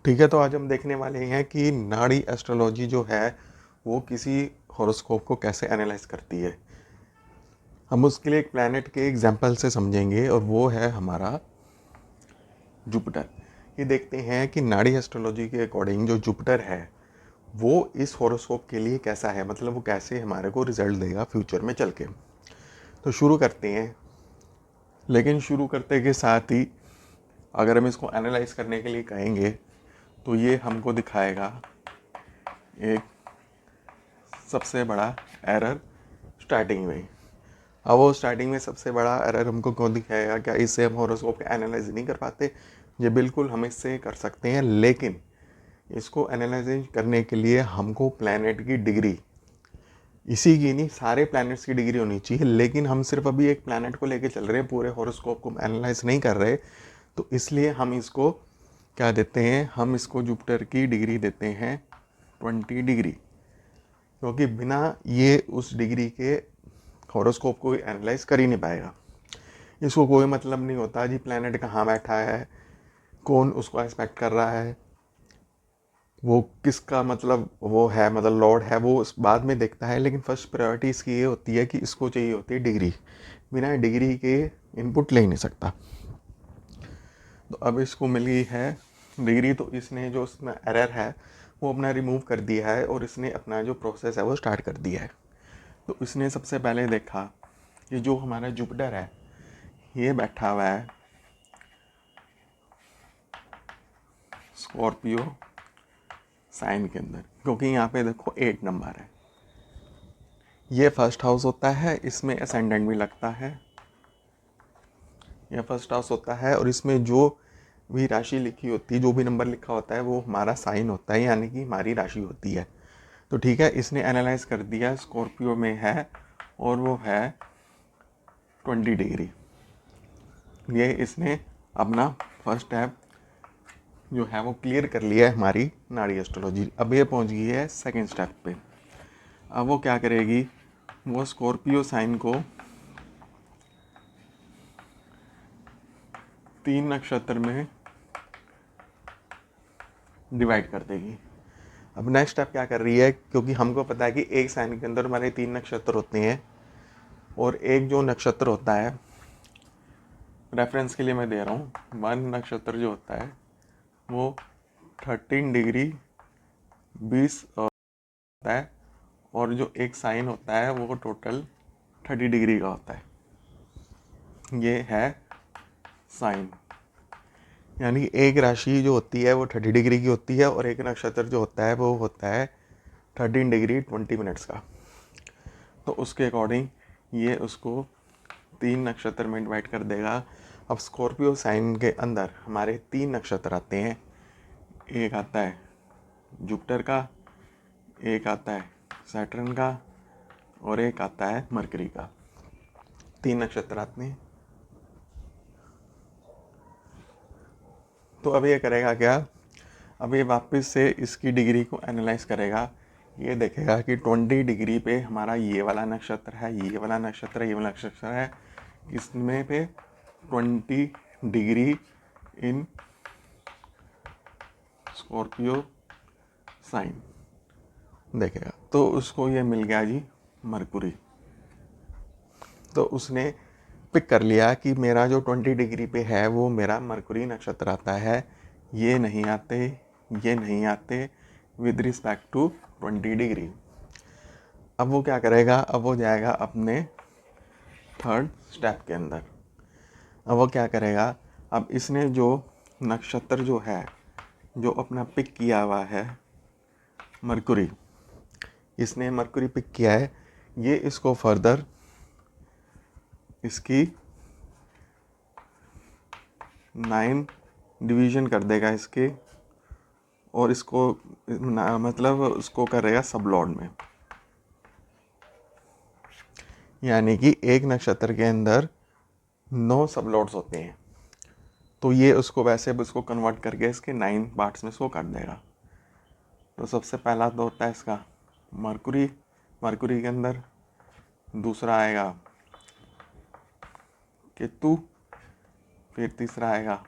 ठीक है, तो आज हम देखने वाले हैं कि नाड़ी एस्ट्रोलॉजी जो है वो किसी हॉरोस्कोप को कैसे एनालाइज करती है। हम उसके लिए एक प्लैनेट के एग्जाम्पल से समझेंगे और वो है हमारा जुपिटर। ये देखते हैं कि नाड़ी एस्ट्रोलॉजी के अकॉर्डिंग जो जुपिटर है वो इस हॉरोस्कोप के लिए कैसा है, मतलब वो कैसे हमारे को रिजल्ट देगा फ्यूचर में चल के। तो शुरू करते हैं, लेकिन शुरू करते के साथ ही अगर हम इसको एनालाइज करने के लिए कहेंगे तो ये हमको दिखाएगा एक सबसे बड़ा एरर स्टार्टिंग में। अब वो स्टार्टिंग में सबसे बड़ा एरर हमको क्यों दिखाएगा? क्या इससे हम हॉरोस्कोप को एनालाइज नहीं कर पाते? ये बिल्कुल हम इससे कर सकते हैं, लेकिन इसको एनालाइज करने के लिए हमको प्लैनेट की डिग्री, इसी की नहीं सारे प्लैनेट्स की डिग्री होनी चाहिए। लेकिन हम सिर्फ अभी एक प्लैनेट को लेके चल रहे हैं, पूरे हॉरोस्कोप को एनालाइज नहीं कर रहे। तो इसलिए हम इसको क्या देते हैं, हम इसको जुपिटर की डिग्री देते हैं 20 डिग्री, क्योंकि बिना ये उस डिग्री के हॉरोस्कोप को एनालाइज कर ही नहीं पाएगा। इसको कोई मतलब नहीं होता जी प्लैनेट कहाँ बैठा है, कौन उसको एक्सपेक्ट कर रहा है, वो किसका मतलब वो है, मतलब लॉर्ड है, वो उस बाद में देखता है। लेकिन फर्स्ट प्रायोरिटी इसकी ये होती है कि इसको चाहिए होती है डिग्री। बिना डिग्री के इनपुट ले ही नहीं सकता। तो अब इसको मिल गई है डिग्री, तो इसने जो उसमें एरर है वो अपना रिमूव कर दिया है और इसने अपना जो प्रोसेस है वो स्टार्ट कर दिया है। तो इसने सबसे पहले देखा कि जो हमारा जुपिटर है ये बैठा हुआ है स्कॉर्पियो साइन के अंदर, क्योंकि यहाँ पे देखो 8 नंबर है। ये फर्स्ट हाउस होता है, इसमें असेंडेंट भी लगता है। ये फर्स्ट हाउस होता है और इसमें जो भी राशि लिखी होती है, जो भी नंबर लिखा होता है वो हमारा साइन होता है, यानी कि हमारी राशि होती है। तो ठीक है, इसने एनालाइज कर दिया स्कॉर्पियो में है और वो है 20 डिग्री। ये इसने अपना फर्स्ट स्टेप जो है वो क्लियर कर लिया है हमारी नाड़ी एस्ट्रोलॉजी। अब ये पहुंच गई है सेकंड स्टेप पे। अब वो क्या करेगी, वो स्कॉर्पियो साइन को 3 नक्षत्र में डिवाइड कर देगी। अब नेक्स्ट स्टेप क्या कर रही है, क्योंकि हमको पता है कि एक साइन के अंदर हमारे 3 नक्षत्र होते हैं और एक जो नक्षत्र होता है, रेफरेंस के लिए मैं दे रहा हूँ, 1 नक्षत्र जो होता है वो 13 डिग्री 20 होता है, और जो एक साइन होता है वो टोटल 30 डिग्री का होता है। ये है साइन, यानी एक राशि जो होती है वो 30 डिग्री की होती है और एक नक्षत्र जो होता है वो होता है 13 डिग्री 20 मिनट्स का। तो उसके अकॉर्डिंग ये उसको 3 नक्षत्र में डिवाइड कर देगा। अब स्कॉर्पियो साइन के अंदर हमारे 3 नक्षत्र आते हैं, एक आता है जुपिटर का, एक आता है सैटर्न का और एक आता है मरकरी का। 3 नक्षत्र आते हैं। तो अब ये करेगा क्या, अब ये वापस से इसकी डिग्री को एनालाइज करेगा। ये देखेगा कि 20 डिग्री पे हमारा ये वाला नक्षत्र है, ये वाला नक्षत्र है, ये वाला नक्षत्र है, इसमें पे 20 डिग्री इन स्कॉर्पियो साइन देखेगा। तो उसको ये मिल गया जी मरकुरी। तो उसने पिक कर लिया कि मेरा जो 20 डिग्री पे है वो मेरा मरकुरी नक्षत्र आता है, ये नहीं आते, ये नहीं आते विद रिस्पेक्ट टू 20 डिग्री। अब वो क्या करेगा, अब वो जाएगा अपने थर्ड स्टेप के अंदर। अब वो क्या करेगा, अब इसने जो नक्षत्र जो है जो अपना पिक किया हुआ है मरकुरी, इसने मरकुरी पिक किया है, ये इसको फर्दर इसकी 9 डिवीजन कर देगा इसके, और इसको मतलब उसको करेगा सब लॉर्ड में। यानी कि एक नक्षत्र के अंदर 9 सब लॉर्ड्स होते हैं, तो ये उसको वैसे भी उसको कन्वर्ट करके इसके 9 पार्ट्स में इसको कर देगा। तो सबसे पहला तो होता है इसका मरकुरी, मरकुरी के अंदर दूसरा आएगा केतु, फिर तीसरा आएगा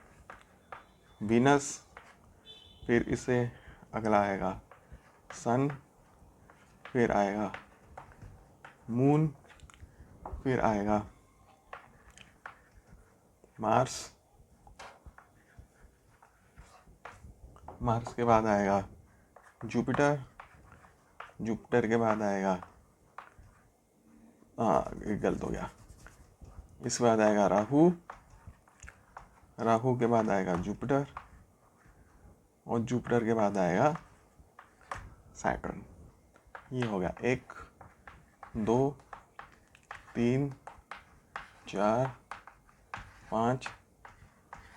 वीनस, फिर इससे अगला आएगा सन, फिर आएगा मून, फिर आएगा मार्स, मार्स के बाद आएगा जुपिटर, जुपिटर के बाद आएगा, एक गलत हो गया, इसके बाद आएगा राहु, राहु के बाद आएगा जुपिटर, और जुपिटर के बाद आएगा सैटर्न। ये हो गया 1 2 3 4 5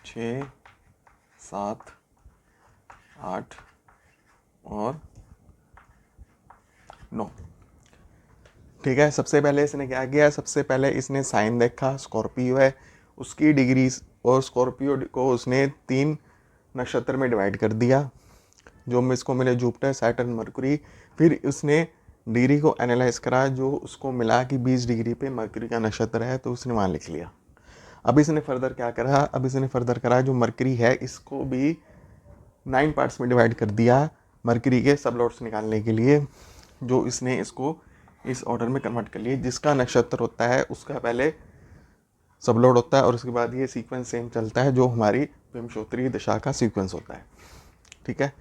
6 7 8 और 9। ठीक है, सबसे पहले इसने क्या किया, सबसे पहले इसने साइन देखा, स्कॉर्पियो है, उसकी डिग्री, और स्कॉर्पियो को उसने 3 नक्षत्र में डिवाइड कर दिया, जो इसको मिले जुपिटर, सैटर्न, मरकुरी। फिर उसने डिग्री को एनालाइज करा, जो उसको मिला कि 20 डिग्री पे मरकुरी का नक्षत्र है, तो उसने वहाँ लिख लिया। अब इसने फर्दर क्या करा, अब इसने फर्दर करा जो मरकरी है इसको भी 9 पार्ट्स में डिवाइड कर दिया मरकरी के सब लॉट्स निकालने के लिए, जो इसने इसको इस ऑर्डर में कन्वर्ट कर लिए। जिसका नक्षत्र होता है उसका पहले सब लॉट होता है, और उसके बाद ये सीक्वेंस सेम चलता है जो हमारी विंशोत्तरी दशा का सीक्वेंस होता है। ठीक है,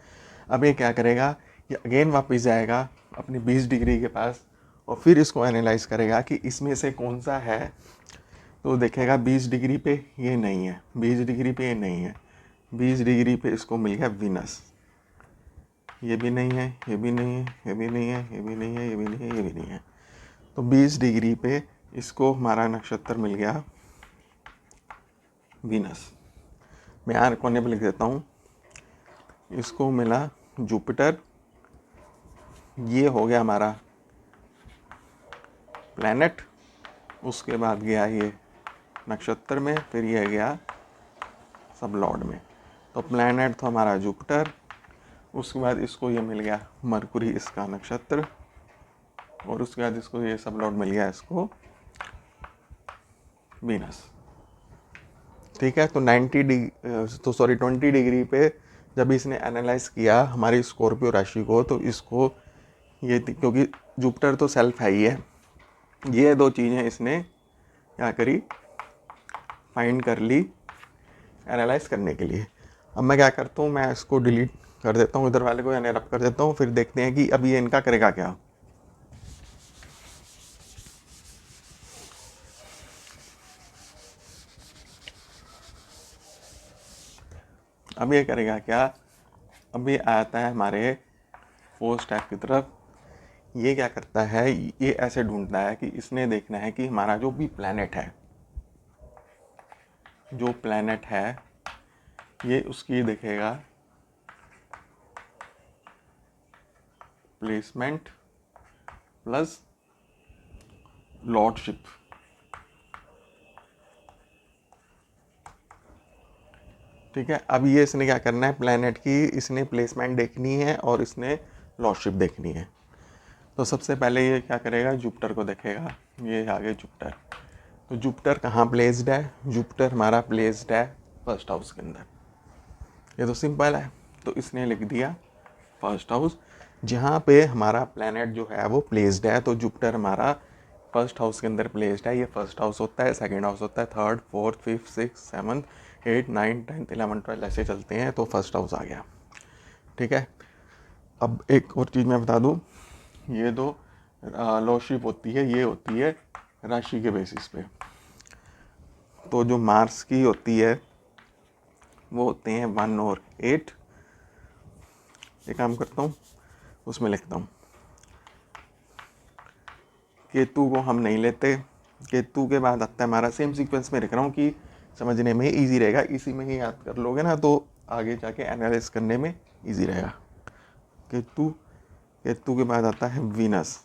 अब ये क्या करेगा, ये अगेन वापस जाएगा अपनी 20 डिग्री के पास, और फिर इसको एनालाइज करेगा कि इसमें से कौन सा है। तो देखेगा 20 डिग्री पे ये नहीं है, 20 डिग्री पे ये नहीं है, 20 डिग्री पे इसको मिल गया विनस, ये भी नहीं है, ये भी नहीं है, ये भी नहीं है, ये भी नहीं है, ये भी नहीं है, ये भी नहीं है। तो 20 डिग्री पे इसको हमारा नक्षत्र मिल गया विनस। मैं यहाँ कोने पे लिख देता हूँ, इसको मिला जुपिटर, ये हो गया हमारा प्लैनेट, उसके बाद गया ये नक्षत्र में, फिर ये गया सब लॉर्ड में। तो प्लैनेट था हमारा जुपिटर, उसके बाद इसको ये मिल गया मरकुरी, इसका नक्षत्र, और उसके बाद इसको ये सब लॉर्ड मिल गया इसको वीनस। ठीक है, तो 20 डिग्री पे जब इसने एनालाइज किया हमारी स्कॉर्पियो राशि को, तो इसको ये क्योंकि जुपिटर तो सेल्फ है ही है, ये 2 चीज़ें इसने क्या करी, फाइंड कर ली एनालाइज करने के लिए। अब मैं क्या करता हूँ, मैं इसको डिलीट कर देता हूँ, इधर वाले को यानी रब कर देता हूँ, फिर देखते हैं कि अब ये इनका करेगा क्या। अब ये करेगा क्या, अब ये आता है हमारे 4 स्टेप की तरफ। ये क्या करता है, ये ऐसे ढूंढता है कि इसने देखना है कि हमारा जो भी प्लैनेट है, जो प्लैनेट है ये उसकी देखेगा प्लेसमेंट प्लस लॉर्डशिप। ठीक है, अब ये इसने क्या करना है, प्लैनेट की इसने प्लेसमेंट देखनी है और इसने लॉर्डशिप देखनी है। तो सबसे पहले ये क्या करेगा, जुपिटर को देखेगा, ये आगे जुपिटर। तो जुपिटर कहाँ प्लेस्ड है, जुपिटर हमारा प्लेस्ड है फर्स्ट हाउस के अंदर। ये तो सिंपल है, तो इसने लिख दिया फर्स्ट हाउस, जहाँ पे हमारा प्लैनेट जो है वो प्लेस्ड है। तो जुपिटर हमारा फर्स्ट हाउस के अंदर प्लेस्ड है। ये फर्स्ट हाउस होता है, सेकंड हाउस होता है, third, fourth, fifth, six, seventh, 8, 9, 10, 11, 12 ऐसे चलते हैं, तो फर्स्ट हाउस आ गया। ठीक है, अब एक और चीज़ मैं बता दूँ, ये 2 लॉर्डशिप होती है, ये होती है राशि के बेसिस पे। तो जो मार्स की होती है वो होते हैं 1 और 8। एक काम करता हूँ, उसमें लिखता हूँ, केतु को हम नहीं लेते, केतु के बाद आता है हमारा, सेम सीक्वेंस में लिख रहा हूँ कि समझने में इजी रहेगा, इसी में ही याद कर लोगे ना तो आगे जाके एनालाइज करने में इजी रहेगा। केतु, केतु के बाद आता है वीनस।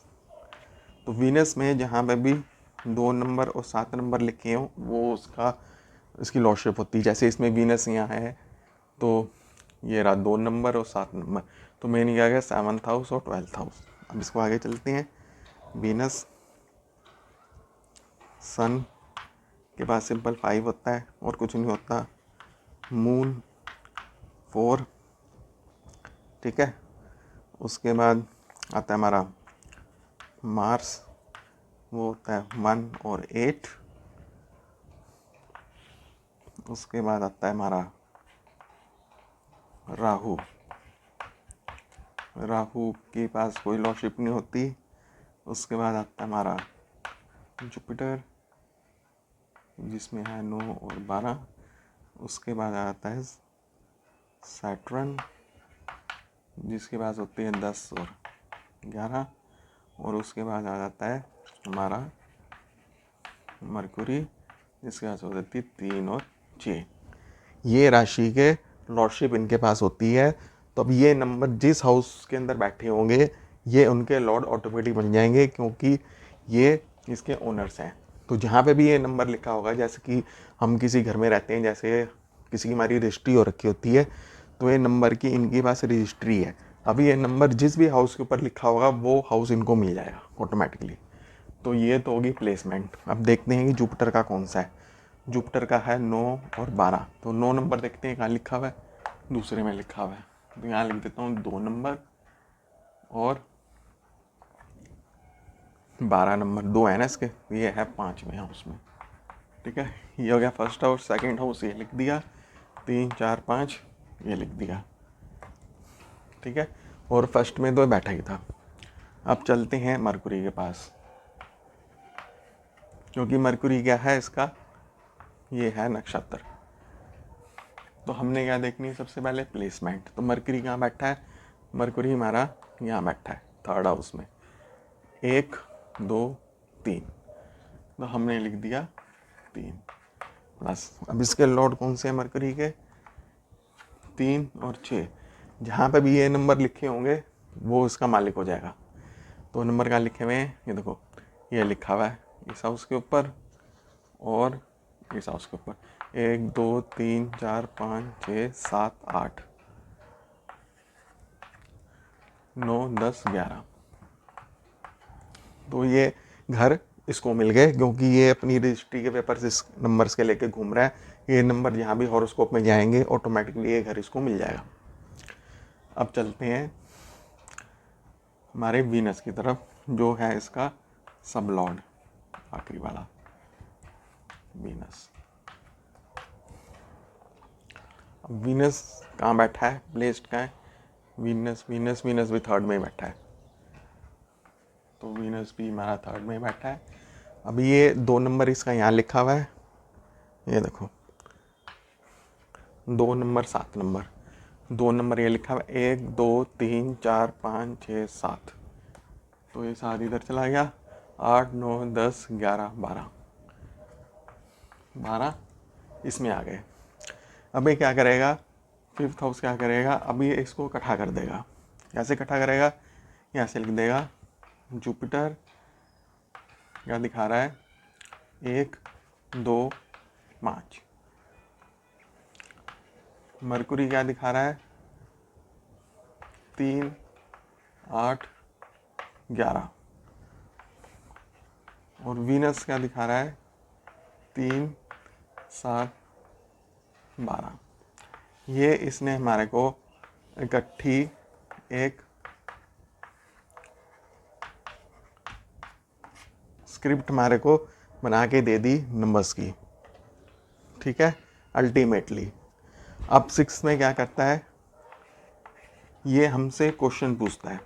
तो वीनस में जहाँ पे भी 2 नंबर और 7 नंबर लिखे हों वो उसका इसकी लॉर्डशिप होती है। जैसे इसमें वीनस यहाँ है, तो ये रहा 2 नंबर और 7 नंबर, तो मैंने क्या गया 7th हाउस और 12th हाउस। अब इसको आगे चलते हैं, वीनस, सन के बाद सिंपल 5 होता है और कुछ नहीं होता, मून 4, ठीक है। उसके बाद आता है हमारा मार्स, वो होता है 1 और 8। उसके बाद आता है हमारा राहु। राहु के पास कोई लॉर्डशिप नहीं होती। उसके बाद आता है हमारा जुपिटर, जिसमें है 9 और 12। उसके बाद आता है सैटर्न, जिसके पास होती है 10 और 11। और उसके बाद आ जाता है हमारा मरकुरी, जिसके पास हो जाती है 3 और 6। ये राशि के लॉर्डशिप इनके पास होती है। तो अब ये नंबर जिस हाउस के अंदर बैठे होंगे ये उनके लॉर्ड ऑटोमेटिक बन जाएंगे, क्योंकि ये इसके ओनर्स हैं। तो जहाँ पे भी ये नंबर लिखा होगा, जैसे कि हम किसी घर में रहते हैं, जैसे किसी की हमारी रजिस्ट्री हो रखी होती है, तो ये नंबर की इनके पास रजिस्ट्री है। अभी ये नंबर जिस भी हाउस के ऊपर लिखा होगा वो हाउस इनको मिल जाएगा ऑटोमेटिकली। तो ये तो होगी प्लेसमेंट। अब देखते हैं कि जुपिटर का कौन सा है। जुपिटर का है 9 और 12। तो 9 नंबर देखते हैं कहाँ लिखा हुआ है, दूसरे में लिखा हुआ है। तो यहाँ लिख देता हूँ 2 नंबर और 12 नंबर, 2 है ना इसके, ये है 5वें हाउस में। ठीक है, ये हो गया फर्स्ट हाउस। सेकंड हाउस ये लिख दिया, 3 4 5 ये लिख दिया। ठीक है, और फर्स्ट में तो बैठा ही था। अब चलते हैं मरकुरी के पास, क्योंकि मरकुरी क्या है इसका, ये है नक्षत्र। तो हमने क्या देखनी है सबसे पहले, प्लेसमेंट। तो मरकुरी कहाँ बैठा है, मरकुरी हमारा यहाँ बैठा है थर्ड हाउस में, 1 2 3। तो हमने लिख दिया 3 प्लस। अब इसके लॉर्ड कौन से हैं मरकुरी के, 3 और 6। जहाँ पे भी ये नंबर लिखे होंगे वो इसका मालिक हो जाएगा। तो नंबर कहाँ लिखे हुए हैं, ये देखो, ये लिखा हुआ है इस हाउस के ऊपर और इस हाउस के ऊपर। 1 2 3 4 5 6 7 8 9 10 11। तो ये घर इसको मिल गए, क्योंकि ये अपनी रजिस्ट्री के पेपर इस नंबर्स के लेके घूम रहा है। ये नंबर जहाँ भी हॉरोस्कोप में जाएंगे ऑटोमेटिकली ये घर इसको मिल जाएगा। अब चलते हैं हमारे वीनस की तरफ, जो है इसका सब लॉर्ड, आखिरी वाला वीनस। अब वीनस कहाँ बैठा है, प्लेस्ड कहाँ है, वीनस वीनस वीनस भी थर्ड में बैठा है। तो वीनस भी हमारा थर्ड में बैठा है। अभी ये 2 नंबर इसका यहाँ लिखा हुआ है, ये देखो 2 नंबर 7 नंबर, 2 नंबर ये लिखा हुआ है 1 2 3 4 5 6 7। तो ये 7 इधर चला गया, 8 9 10 11 12 इसमें आ गए। अब ये क्या करेगा, फिफ्थ हाउस क्या करेगा, अभी ये इसको इकट्ठा कर देगा। कैसे इकट्ठा करेगा, यहाँ से लिख देगा जुपिटर क्या दिखा रहा है, 1 2 5। मरकुरी क्या दिखा रहा है, 3 8 11। और वीनस क्या दिखा रहा है, 3 7 12। ये इसने हमारे को इकट्ठी एक स्क्रिप्ट हमारे को बना के दे दी नंबर्स की। ठीक है, अल्टीमेटली अब 6 में क्या करता है, ये हमसे क्वेश्चन पूछता है।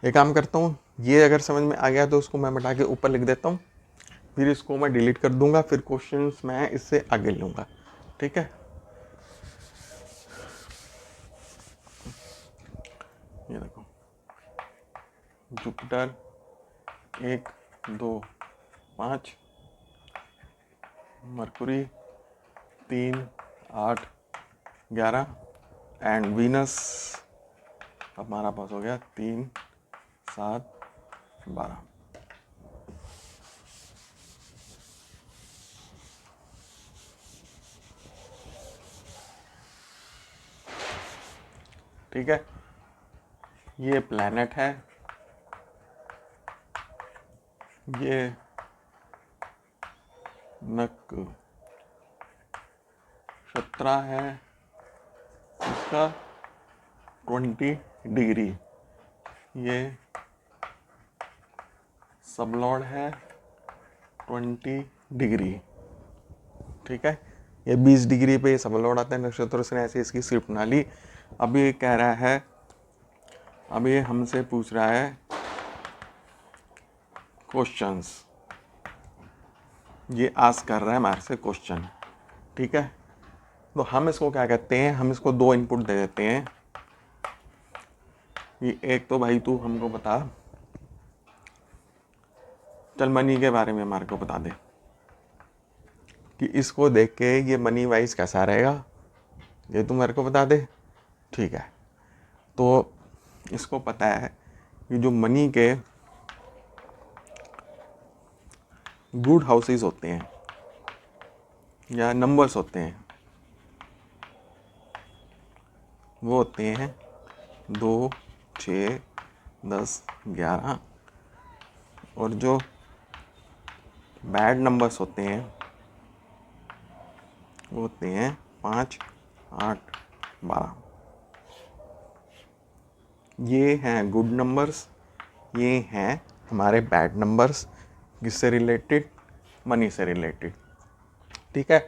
एक काम करता हूँ, ये अगर समझ में आ गया तो उसको मैं बता के ऊपर लिख देता हूँ, फिर इसको मैं डिलीट कर दूंगा, फिर क्वेश्चंस मैं इससे आगे लूँगा। ठीक है, ये देखो जुपिटर 1 2 5, मरकुरी 3 8 11 एंड वीनस हमारा पास हो गया 3 7 12। ठीक है, ये प्लैनेट है, ये नक्षत्र है, इसका 20 डिग्री, ये सबलॉड है 20 डिग्री, ठीक है। ये 20 डिग्री पे सबलॉड आता है नक्षत्र से, ऐसे इसकी स्क्रिप्ट बना ली। अब ये कह रहा है, अब ये हमसे पूछ रहा है क्वेश्चंस, ये आस्क कर रहा है हमारे से क्वेश्चन, ठीक है। तो हम इसको क्या कहते हैं, हम इसको दो इनपुट दे देते हैं कि एक तो भाई तू हमको बता, चल मनी के बारे में हमारे को बता दे कि इसको देख के ये मनी वाइज कैसा रहेगा, ये तू मेरे को बता दे, ठीक है। तो इसको पता है कि जो मनी के गुड हाउसेस होते हैं या नंबर्स होते हैं, वो होते हैं 2, 6, 10, 11, और जो बैड नंबर्स होते हैं वो होते हैं 5, 8, 12। ये हैं गुड नंबर्स, ये हैं हमारे बैड नंबर्स, किससे रिलेटेड, मनी से रिलेटेड, ठीक है।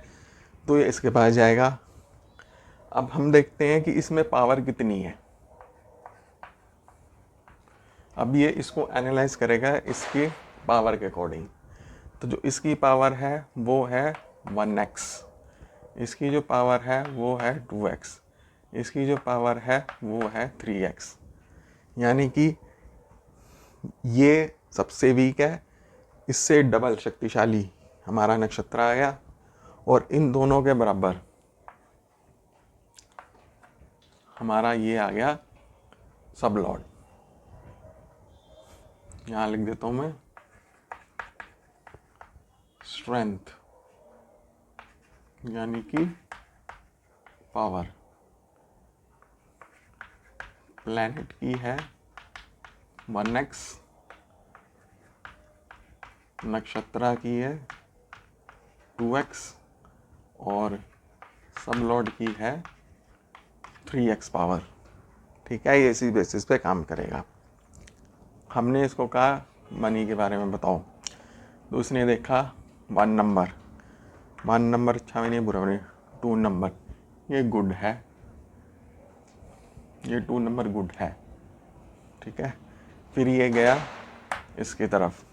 तो ये इसके पास जाएगा। अब हम देखते हैं कि इसमें पावर कितनी है। अब ये इसको एनालाइज करेगा इसकी पावर के अकॉर्डिंग। तो जो इसकी पावर है वो है 1x, इसकी जो पावर है वो है 2x, इसकी जो पावर है वो है 3x। यानी कि ये सबसे वीक है, इससे डबल शक्तिशाली हमारा नक्षत्र आ गया, और इन दोनों के बराबर हमारा ये आ गया सबलॉर्ड। यहाँ लिख देता हूँ मैं स्ट्रेंथ, यानी कि पावर। प्लैनेट की है 1x, नक्षत्र की है 2x, और सबलॉर्ड की है 3x पावर, ठीक है। ये इसी बेसिस पे काम करेगा। हमने इसको कहा मनी के बारे में बताओ, तो उसने देखा 1 नंबर, 1 नंबर अच्छा भी नहीं बुरा भी नहीं, 2 नंबर ये गुड है, ये 2 नंबर गुड है, ठीक है। फिर ये गया इसकी तरफ,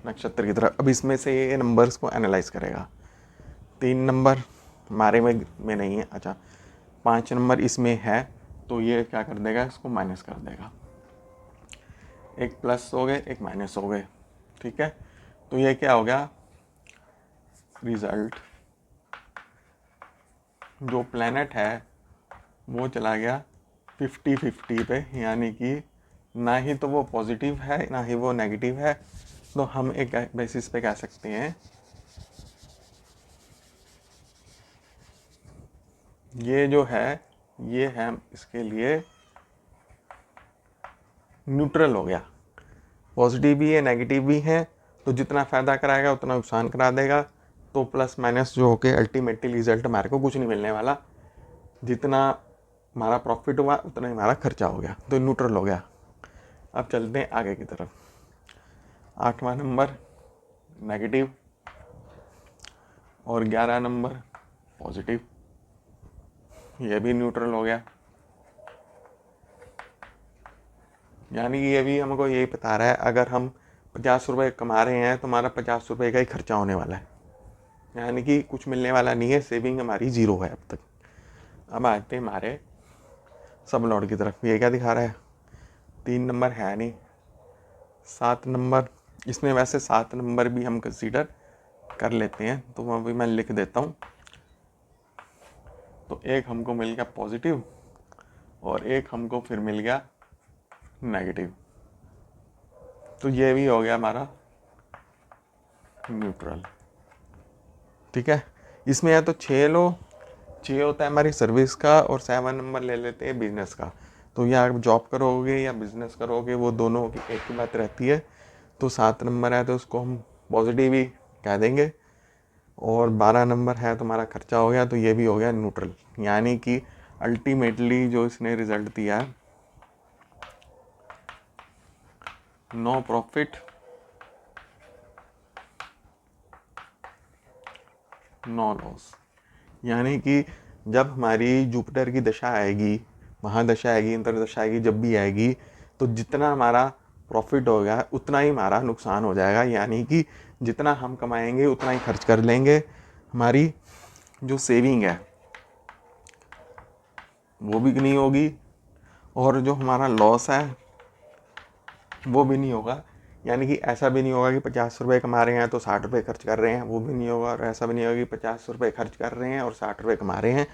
नक्षत्र की तरफ। अब इसमें से ये नंबर्स को एनालाइज करेगा। 3 नंबर हमारे में नहीं है, अच्छा 5 नंबर इसमें है, तो ये क्या कर देगा, इसको माइनस कर देगा। एक प्लस हो गए, एक माइनस हो गए, ठीक है। तो ये क्या हो गया, रिजल्ट जो प्लैनेट है वो चला गया 50-50 पे, यानी कि ना ही तो वो पॉजिटिव है ना ही वो नेगेटिव है। तो हम एक बेसिस पे कह सकते हैं ये जो है ये है इसके लिए न्यूट्रल हो गया, पॉजिटिव भी है नेगेटिव भी है, तो जितना फ़ायदा कराएगा उतना नुकसान करा देगा। तो प्लस माइनस जो होके अल्टीमेटली रिजल्ट हमारे को कुछ नहीं मिलने वाला, जितना हमारा प्रॉफिट हुआ उतना ही हमारा खर्चा हो गया, तो न्यूट्रल हो गया। अब चलते हैं आगे की तरफ। 8वां नंबर नेगेटिव और 11 नंबर पॉजिटिव, ये भी न्यूट्रल हो गया। यानी कि ये भी हमको यही बता रहा है अगर हम 50 रुपये कमा रहे हैं तो हमारा 50 रुपये का ही खर्चा होने वाला है, यानी कि कुछ मिलने वाला नहीं है, सेविंग हमारी ज़ीरो है अब तक। अब आते हैं हमारे सब लॉट की तरफ। ये क्या दिखा रहा है, 3 नंबर है नहीं, 7 नंबर, इसमें वैसे 7 नंबर भी हम कंसीडर कर लेते हैं, तो वह भी मैं लिख देता हूँ। तो एक हमको मिल गया पॉजिटिव और एक हमको फिर मिल गया नेगेटिव, तो ये भी हो गया हमारा न्यूट्रल, ठीक है। इसमें या तो 6 लो, 6 होता है हमारी सर्विस का और 7 नंबर ले लेते हैं बिजनेस का। तो या आप जॉब करोगे या बिजनेस करोगे वो दोनों की एक ही बात रहती है। तो 7 नंबर है तो उसको हम पॉजिटिव ही कह देंगे, और 12 नंबर है तो हमारा खर्चा हो गया, तो ये भी हो गया न्यूट्रल। यानी कि अल्टीमेटली जो इसने रिजल्ट दिया है, नो प्रॉफिट नो लॉस। यानी कि जब हमारी जुपिटर की दशा आएगी, महादशा आएगी, अंतरदशा आएगी, जब भी आएगी, तो जितना हमारा प्रॉफिट होगा उतना ही हमारा नुकसान हो जाएगा। यानी कि जितना हम कमाएंगे उतना ही खर्च कर लेंगे, हमारी जो सेविंग है वो भी नहीं होगी, और जो हमारा लॉस है वो भी नहीं होगा। यानी कि ऐसा भी नहीं होगा कि 50 रुपये कमा रहे हैं तो 60 रुपये खर्च कर रहे हैं, वो भी नहीं होगा। और ऐसा भी नहीं होगा कि 50 रुपये खर्च कर रहे हैं और 60 रुपये कमा रहे हैं,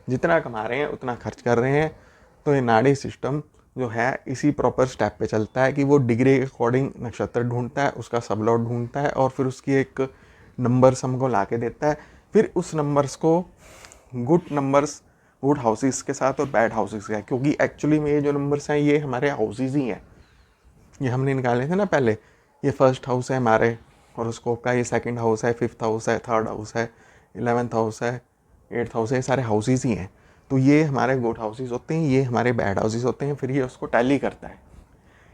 जितना कमा रहे हैं उतना खर्च कर रहे हैं। तो ये नाड़ी सिस्टम जो है इसी प्रॉपर स्टेप पे चलता है कि वो डिग्री के अकॉर्डिंग नक्षत्र ढूंढता है, उसका सबलॉट ढूंढता है, और फिर उसकी एक नंबर्स हमको ला के देता है। फिर उस नंबर्स को गुड हाउसेस के साथ और बैड हाउसेस के साथ, क्योंकि एक्चुअली में ये जो नंबर्स हैं ये हमारे हाउसेस ही हैं। ये हमने निकाले थे ना पहले, ये फर्स्ट हाउस है हमारे हॉरोस्कोप का, ये सेकंड हाउस है, फिफ्थ हाउस है, थर्ड हाउस है, 11th हाउस है, 8th हाउस है, ये सारे हाउसेस ही हैं। तो ये हमारे गुड हाउसेस होते हैं, ये हमारे बैड हाउसेस होते हैं। फिर ये उसको टैली करता है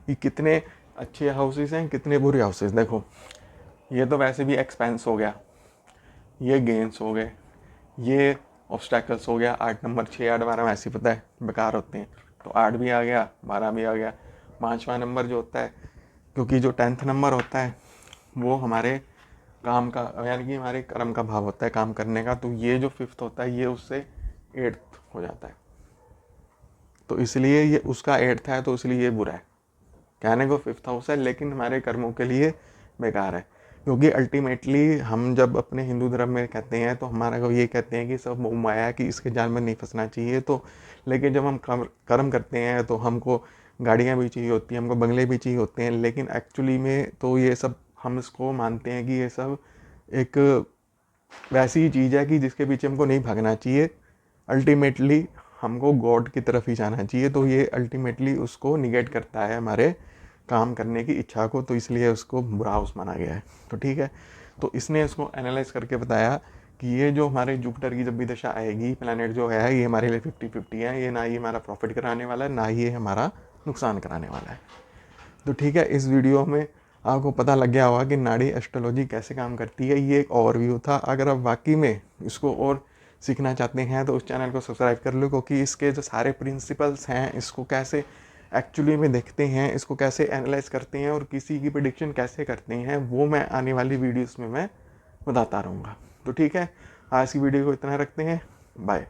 कि कितने अच्छे हाउसेस हैं, कितने बुरे हाउसेस। देखो ये तो वैसे भी एक्सपेंस हो गया, ये गेंस हो गए, ये ऑब्स्टैकल्स हो गया। 8 नंबर 6 8 12 वैसे ही पता है बेकार होते हैं, तो 8 भी आ गया, 12 भी आ गया। 5वां नंबर जो होता है, क्योंकि जो 10th नंबर होता है वो हमारे काम का, यानी कि हमारे कर्म का भाव होता है, काम करने का। तो ये जो 5th होता है ये उससे 8th हो जाता है, तो इसलिए ये उसका 8th है, तो इसलिए ये बुरा है। कहने को 5th हाउस है लेकिन हमारे कर्मों के लिए बेकार है। क्योंकि अल्टीमेटली हम जब अपने हिंदू धर्म में कहते हैं तो हमारा को ये कहते हैं कि सब मोह माया है, कि इसके जाल में नहीं फंसना चाहिए। तो लेकिन जब हम कर्म करते हैं तो हमको गाड़ियाँ भी चाहिए होती हैं, हमको बंगले भी चाहिए होते हैं, लेकिन एक्चुअली में तो ये सब हम इसको मानते हैं कि ये सब एक वैसी ही चीज़ है कि जिसके पीछे हमको नहीं भागना चाहिए। अल्टीमेटली हमको गॉड की तरफ ही जाना चाहिए। तो ये अल्टीमेटली उसको निगेट करता है हमारे काम करने की इच्छा को, तो इसलिए उसको बुरा हाउस माना गया है। तो ठीक है, तो इसने इसको एनालाइज करके बताया कि ये जो हमारे जुपिटर की जब भी दशा आएगी, प्लैनेट जो है ये हमारे लिए 50-50 है। ये ना ही हमारा प्रॉफिट कराने वाला है, ना ही ये हमारा नुकसान कराने वाला है। तो ठीक है, इस वीडियो में आपको पता लग गया होगा कि नाड़ी एस्ट्रोलॉजी कैसे काम करती है। ये एक ओवरव्यू था। अगर आप वाकई में इसको और सीखना चाहते हैं तो उस चैनल को सब्सक्राइब कर लो, क्योंकि इसके जो सारे प्रिंसिपल्स हैं, इसको कैसे एक्चुअली में देखते हैं, इसको कैसे एनालाइज करते हैं और किसी की प्रेडिक्शन कैसे करते हैं, वो मैं आने वाली वीडियोस में मैं बताता रहूँगा। तो ठीक है, आज की वीडियो को इतना रखते हैं, बाय।